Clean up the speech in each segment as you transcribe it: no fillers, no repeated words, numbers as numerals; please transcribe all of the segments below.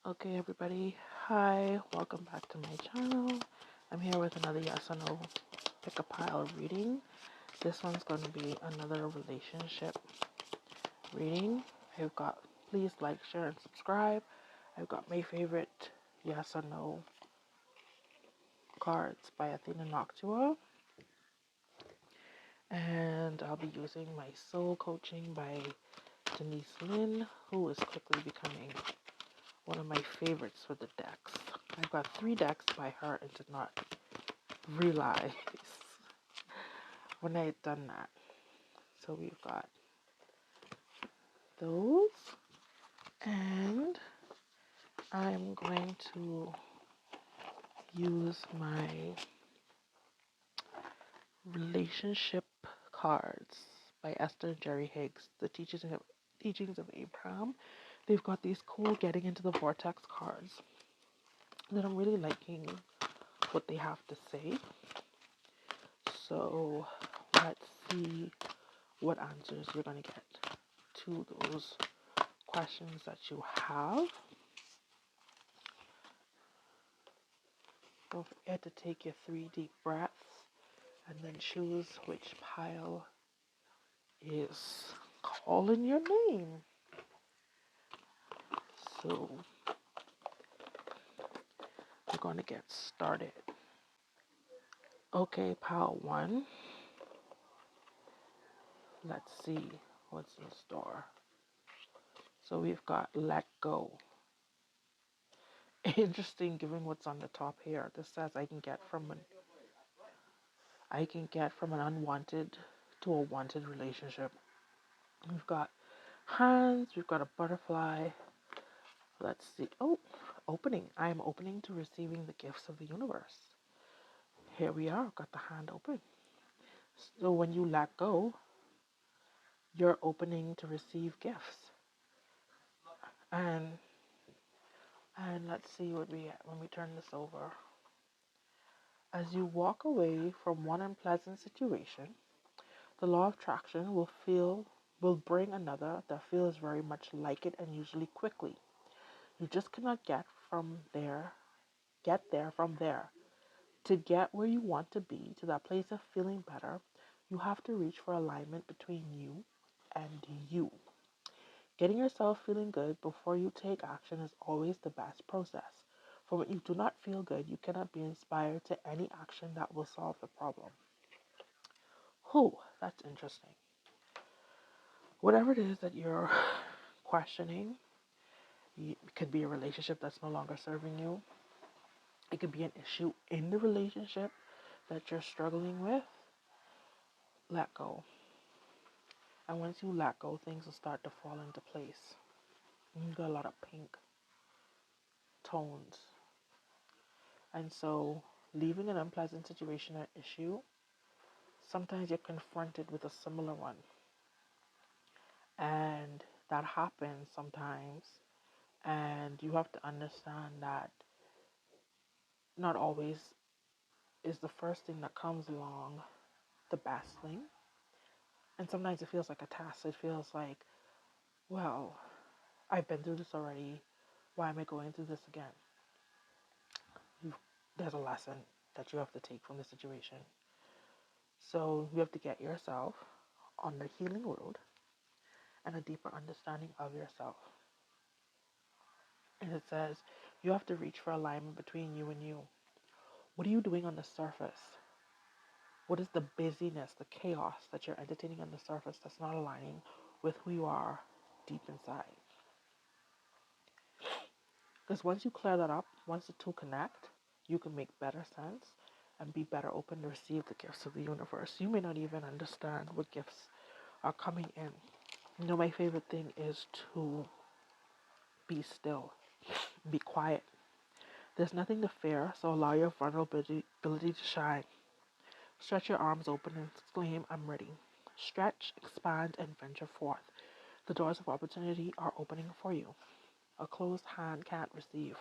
Okay, everybody. Hi, welcome back to my channel. I'm here with another yes or no pick a pile reading. This one's going to be another relationship reading. I've got please like, share, and subscribe. I've got my favorite yes or no cards by Athene and Noctua. And I'll be using my soul coaching by Denise Linn, who is quickly becoming one of my favorites for the decks. I've got 3 decks by her and did not realize when I had done that. So we've got those, and I'm going to use my relationship cards by Esther and Jerry Hicks, the teachings of Abraham. They've got these cool getting into the Vortex cards that I'm really liking what they have to say. So let's see what answers you're going to get to those questions that you have. Don't forget to take your 3 deep breaths and then choose which pile is calling your name. So we're going to get started. Okay, pile 1. Let's see what's in store. So we've got let go. Interesting, given what's on the top here. This says I can get from an unwanted to a wanted relationship. We've got hands, we've got a butterfly. Let's see. Oh, opening. I am opening to receiving the gifts of the universe. Here we are, got the hand open. So when you let go, you're opening to receive gifts. And let's see what we get when we turn this over. As you walk away from one unpleasant situation, the law of attraction will bring another that feels very much like it, and usually quickly. You just cannot get there from there. To get where you want to be, to that place of feeling better, you have to reach for alignment between you and you. Getting yourself feeling good before you take action is always the best process. For when you do not feel good, you cannot be inspired to any action that will solve the problem. That's interesting. Whatever it is that you're questioning, it could be a relationship that's no longer serving you. It could be an issue in the relationship that you're struggling with. Let go. And once you let go, things will start to fall into place. You've got a lot of pink tones. And so leaving an unpleasant situation or issue, sometimes you're confronted with a similar one. And that happens sometimes. And you have to understand that not always is the first thing that comes along the best thing. And sometimes it feels like a task. It feels like, well, I've been through this already. Why am I going through this again? There's a lesson that you have to take from the situation. So you have to get yourself on the healing road and a deeper understanding of yourself. And it says you have to reach for alignment between you and you. What are you doing on the surface? What is the busyness, the chaos that you're entertaining on the surface that's not aligning with who you are deep inside? Because once you clear that up, once the two connect, you can make better sense and be better open to receive the gifts of the universe. You may not even understand what gifts are coming in. You know, my favorite thing is to be still, be quiet. There's nothing to fear, so allow your vulnerability to shine. Stretch your arms open and exclaim, I'm ready. Stretch, expand, and venture forth. The doors of opportunity are opening for you. A closed hand can't receive.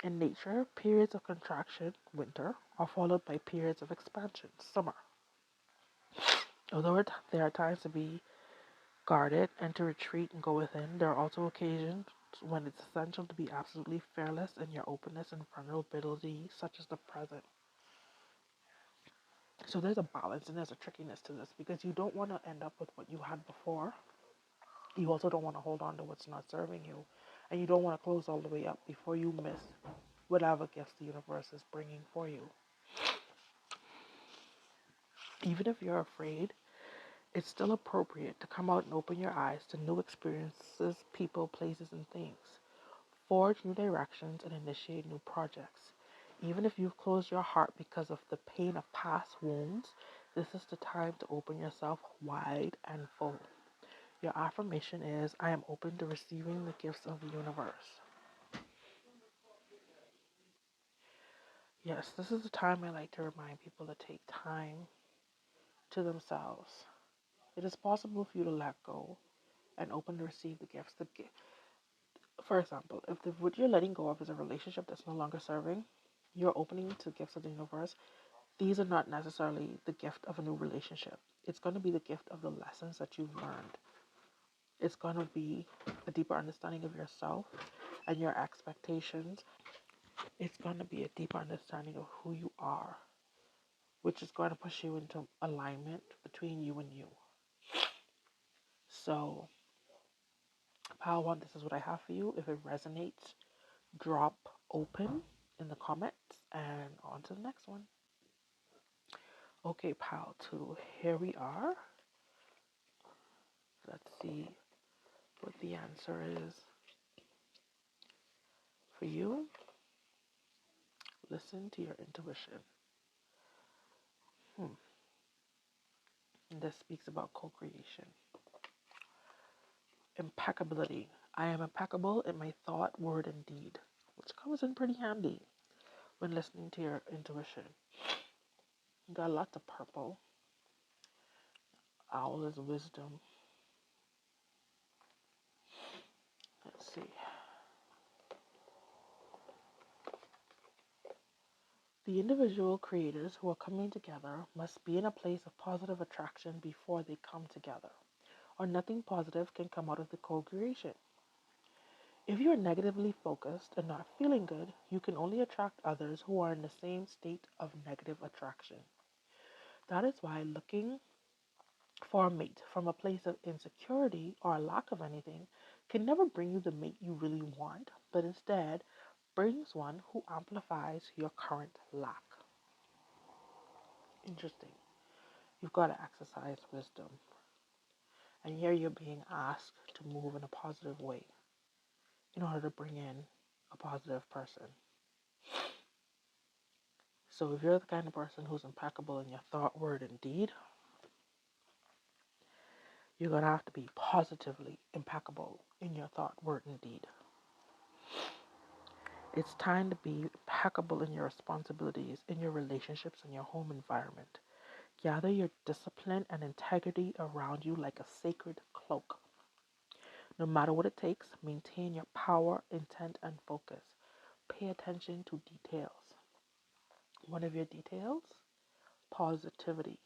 In nature, periods of contraction, winter, are followed by periods of expansion, summer. Although there are times to be guarded and to retreat and go within, there are also occasions when it's essential to be absolutely fearless in your openness and vulnerability, such as the present. So there's a balance and there's a trickiness to this because you don't want to end up with what you had before. You also don't want to hold on to what's not serving you. And you don't want to close all the way up before you miss whatever gifts the universe is bringing for you. Even if you're afraid, it's still appropriate to come out and open your eyes to new experiences, people, places, and things. Forge new directions and initiate new projects. Even if you've closed your heart because of the pain of past wounds, this is the time to open yourself wide and full. Your affirmation is, I am open to receiving the gifts of the universe. Yes, this is the time I like to remind people to take time to themselves. It is possible for you to let go and open to receive the gifts. For example, if what you're letting go of is a relationship that's no longer serving, you're opening to gifts of the universe. These are not necessarily the gift of a new relationship. It's going to be the gift of the lessons that you've learned. It's going to be a deeper understanding of yourself and your expectations. It's going to be a deeper understanding of who you are, which is going to push you into alignment between you and you. So, Pile 1, this is what I have for you. If it resonates, drop open in the comments and on to the next one. Okay, Pile 2, here we are. Let's see what the answer is for you. Listen to your intuition. And this speaks about co-creation. Impeccability. I am impeccable in my thought, word, and deed, which comes in pretty handy when listening to your intuition. You got lots of purple. Owl is wisdom. Let's see. The individual creators who are coming together must be in a place of positive attraction before they come together, or nothing positive can come out of the co-creation. If you are negatively focused and not feeling good, you can only attract others who are in the same state of negative attraction. That is why looking for a mate from a place of insecurity or a lack of anything can never bring you the mate you really want, but instead brings one who amplifies your current lack. Interesting. You've got to exercise wisdom. And here you're being asked to move in a positive way in order to bring in a positive person. So if you're the kind of person who's impeccable in your thought, word, and deed, you're going to have to be positively impeccable in your thought, word, and deed. It's time to be impeccable in your responsibilities, in your relationships, in your home environment. Gather your discipline and integrity around you like a sacred cloak. No matter what it takes, maintain your power, intent, and focus. Pay attention to details. One of your details, positivity.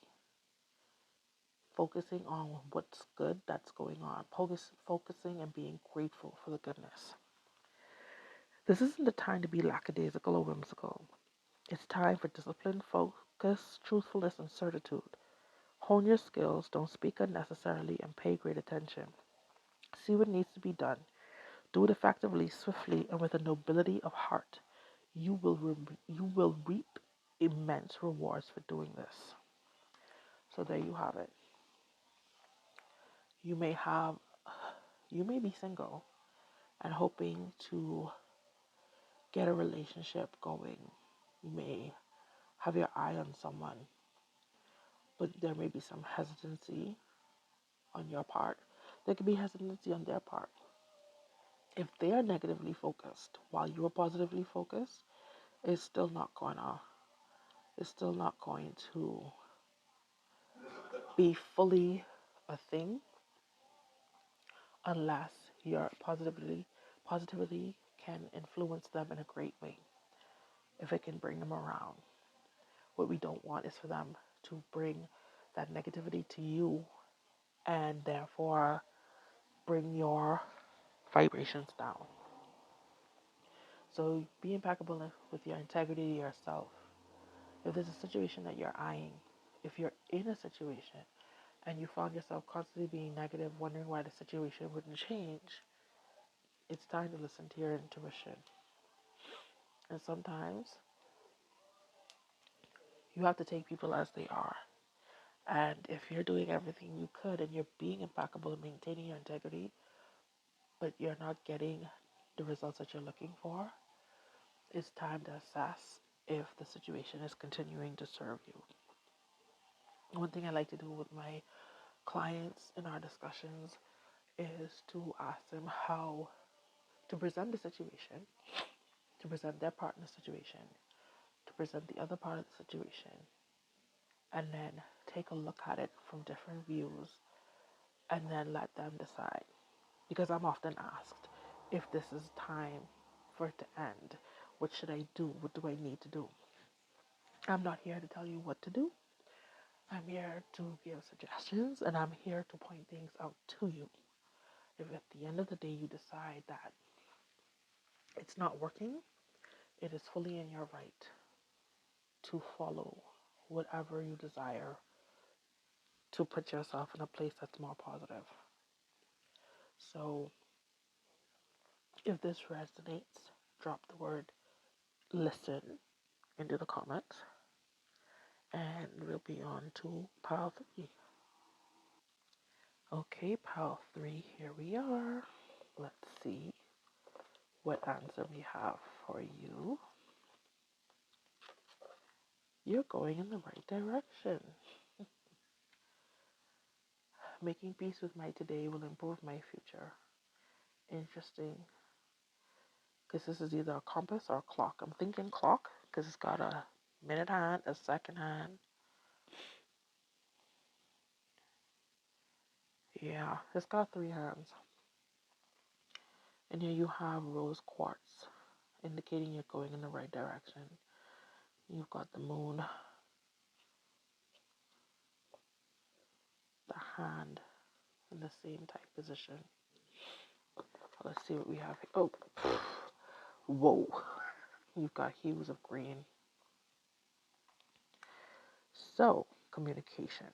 Focusing on what's good that's going on. Focusing and being grateful for the goodness. This isn't the time to be lackadaisical or whimsical. It's time for discipline, focus, truthfulness, and certitude. Hone your skills, don't speak unnecessarily, and pay great attention. See what needs to be done. Do it effectively, swiftly, and with a nobility of heart. You will reap immense rewards for doing this. So there you have it. You may be single and hoping to get a relationship going. You may have your eye on someone, but there may be some hesitancy on your part. There could be hesitancy on their part. If they are negatively focused while you are positively focused, it's still not going to be fully a thing unless your positivity can influence them in a great way. If it can bring them around. What we don't want is for them to bring that negativity to you and therefore bring your vibrations down. So be impeccable with your integrity to yourself. If there's a situation that you're eyeing, if you're in a situation and you found yourself constantly being negative, wondering why the situation wouldn't change, it's time to listen to your intuition. And sometimes you have to take people as they are. And if you're doing everything you could and you're being impeccable and maintaining your integrity, but you're not getting the results that you're looking for, it's time to assess if the situation is continuing to serve you. One thing I like to do with my clients in our discussions is to ask them how to present the situation, to present their part in the situation, to present the other part of the situation, and then take a look at it from different views and then let them decide. Because I'm often asked if this is time for it to end. What should I do? What do I need to do? I'm not here to tell you what to do. I'm here to give suggestions and I'm here to point things out to you. If at the end of the day you decide that it's not working, it is fully in your right to follow whatever you desire to put yourself in a place that's more positive. So if this resonates, drop the word listen into the comments and we'll be on to pile 3. Okay, pile 3, here we are. Let's see what answer we have for you. You're going in the right direction. Making peace with my today will improve my future. Interesting. Because this is either a compass or a clock. I'm thinking clock because it's got a minute hand, a second hand. Yeah, it's got 3 hands. And here you have rose quartz, indicating you're going in the right direction. You've got the moon, the hand, in the same type position. Let's see what we have here. Oh, whoa. You've got hues of green. So, communication.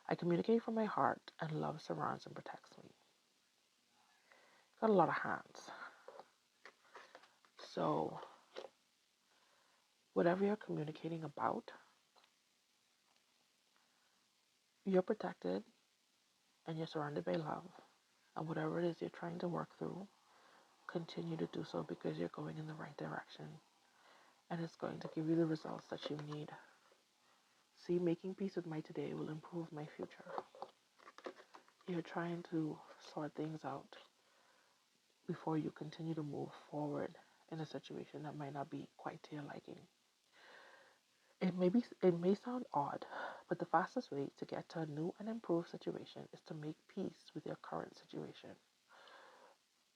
I communicate from my heart and love surrounds and protects me. Got a lot of hands. So, whatever you're communicating about, you're protected and you're surrounded by love. And whatever it is you're trying to work through, continue to do so because you're going in the right direction. And it's going to give you the results that you need. See, making peace with my today will improve my future. You're trying to sort things out before you continue to move forward in a situation that might not be quite to your liking. It may sound odd, but the fastest way to get to a new and improved situation is to make peace with your current situation.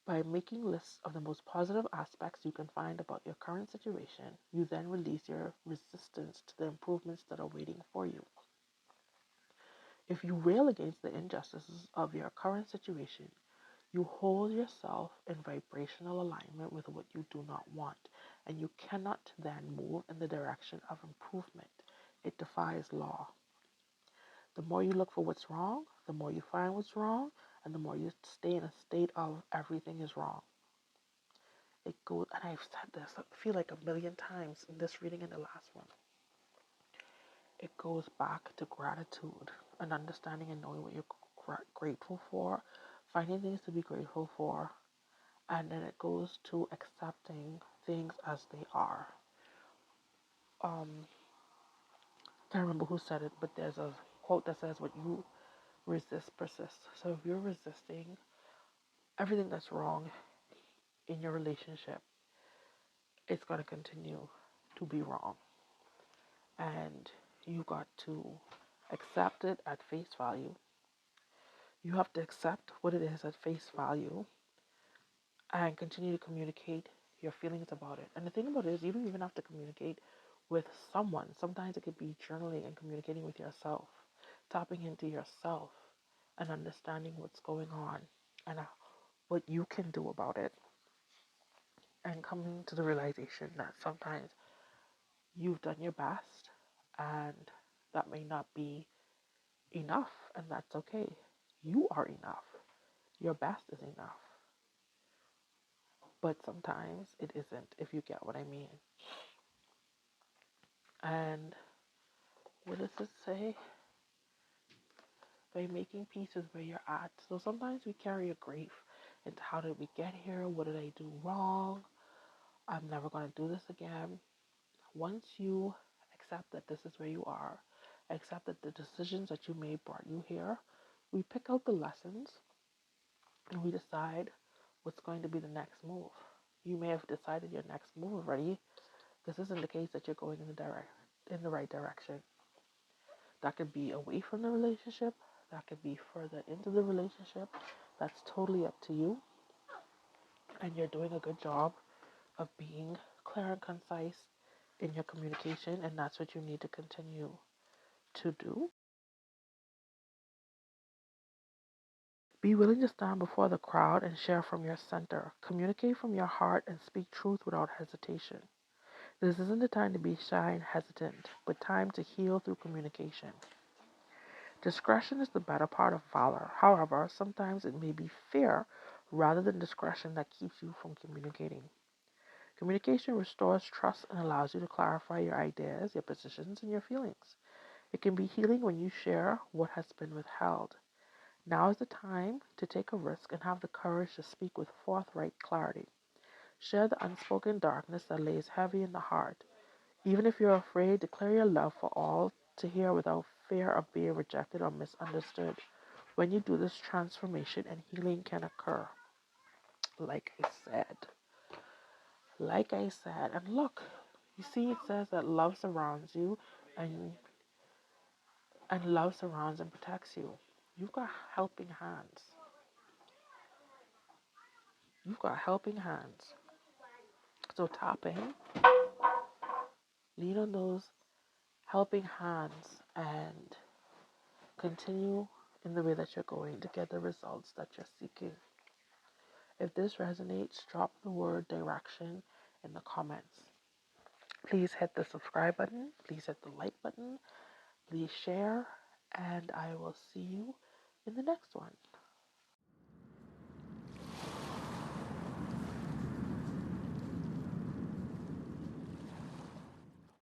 By making lists of the most positive aspects you can find about your current situation, you then release your resistance to the improvements that are waiting for you. If you rail against the injustices of your current situation, you hold yourself in vibrational alignment with what you do not want, and you cannot then move in the direction of improvement. It defies law. The more you look for what's wrong, the more you find what's wrong, and the more you stay in a state of everything is wrong. It goes, and I've said this, I feel like a million times in this reading and the last one. It goes back to gratitude and understanding and knowing what you're grateful for, finding things to be grateful for, and then it goes to accepting things as they are. Can't remember who said it, but there's a quote that says, "What you resist persists." So if you're resisting everything that's wrong in your relationship, it's going to continue to be wrong. And you got to accept it at face value. You have to accept what it is at face value and continue to communicate your feelings about it. And the thing about it is you don't even have to communicate with someone. Sometimes it could be journaling and communicating with yourself, tapping into yourself and understanding what's going on and what you can do about it. and coming to the realization that sometimes you've done your best and that may not be enough, and that's okay. You are enough. Your best is enough. But sometimes it isn't, if you get what I mean. And what does it say? By making peace with where you're at. So sometimes we carry a grief into how did we get here? What did I do wrong? I'm never going to do this again. Once you accept that this is where you are, accept that the decisions that you made brought you here, we pick out the lessons and we decide what's going to be the next move. You may have decided your next move already. This isn't the case that you're going in the right direction. That could be away from the relationship. That could be further into the relationship. That's totally up to you. And you're doing a good job of being clear and concise in your communication, and that's what you need to continue to do. Be willing to stand before the crowd and share from your center. Communicate from your heart and speak truth without hesitation. This isn't the time to be shy and hesitant, but time to heal through communication. Discretion is the better part of valor. However, sometimes it may be fear rather than discretion that keeps you from communicating. Communication restores trust and allows you to clarify your ideas, your positions, and your feelings. It can be healing when you share what has been withheld. Now is the time to take a risk and have the courage to speak with forthright clarity. Share the unspoken darkness that lays heavy in the heart. Even if you're afraid, declare your love for all to hear without fear of being rejected or misunderstood. When you do this, transformation and healing can occur. Like I said. And look, you see, it says that love surrounds you and love surrounds and protects you. You've got helping hands. You've got helping hands. So tap in, lean on those helping hands, and continue in the way that you're going to get the results that you're seeking. If this resonates, drop the word direction in the comments. Please hit the subscribe button. Please hit the like button. Please share. And I will see you in the next one.